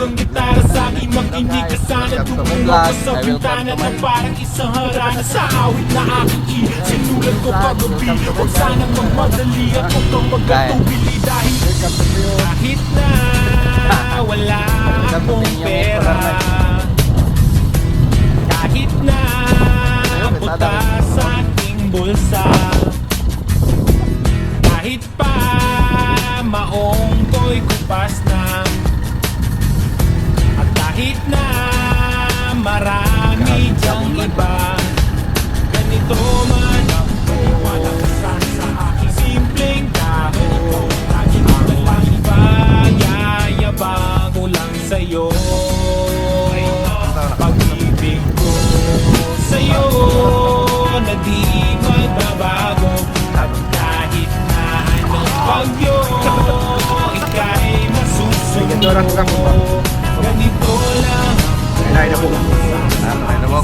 ng gitara sa aking makinig ka sana. Tumulong ko sa bintana na parang isang harana. Sa awit na aking sinulat ko pagabi. Huwag sanang magmadali at huwag kang magkatubili. Dahil kahit na wala akong pera, kahit na puta sa aking bulsa, kahit pa maong ko'y kupas na, at kahit na marami dyang iba, ganito man ako, walang sa aking simpleng tao. Laging walang iba, yayabang ko lang sa'yo. Pag-ibig ko sa'yo na di magbabago, at kahit na anong bagyo ika'y masusunod. Ganito lang ako,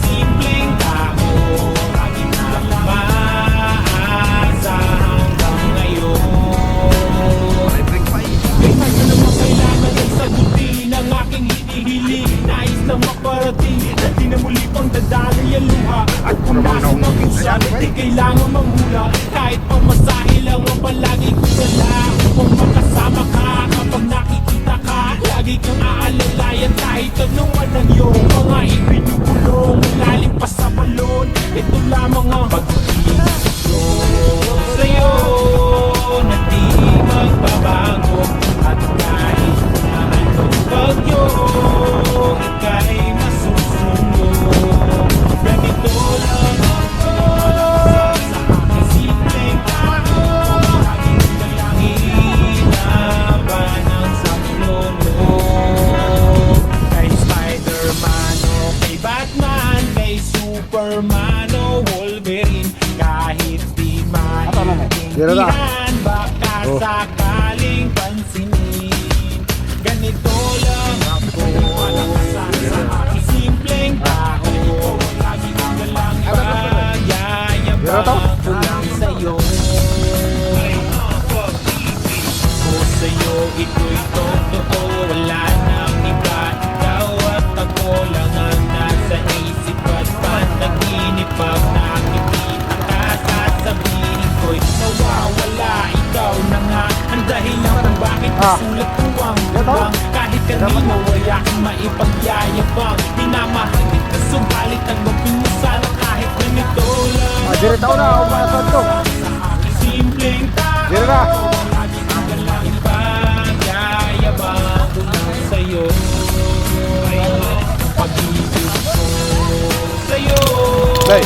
simpleng tao, laging walang maasa hanggang ngayon. May tayo namang kailangan ang sagutin ang aking hinihiling. Nais na makarating at di na muli pang dadali ang luha. At kung nasa ng pusa, di kailangan manghula. Kahit pamasahe lang ang palagi ko dala. Kung makasama ka kapag nakikita ka, lagi kang aalalayan kahit anuman ang iyong mga ibinubulong. Lalim pa sa balon, ito lamang ang pag-ibig ko sa'yo na di magbabago. At kahit na anong bagyo ika'y masusunod. Ganito lang ako sa aking simpleng tao, laging dalangin laban ang Panginoon. Kay Spider-Man o kay Batman, kay Superman o Wolverine, kahit di maintindihan, baka sakaling pansinin. Ganito lang ako sa aking simpleng tao, laging dalangin yayabang ko lang sa'yo. Ko sa'yo ito'y totoo, wala nang iba. Ikaw at ako lang ang nasa isip at panaginip. Pag nakikita ka, sasabihin ko'y nawawala. Ikaw na nga ang dahilan kung bakit nasulat ko ang bubang. Kahit kanino ay aking maipagyayabang. Minamahal kita subalit ang magpinusala. Kahit ganito lang Diretaw na ako para to. sa aking simpleng tao, Dira. laging dalangin pagyayabang ko lang sa'yo. Pag-ibig ko sa'yo Play.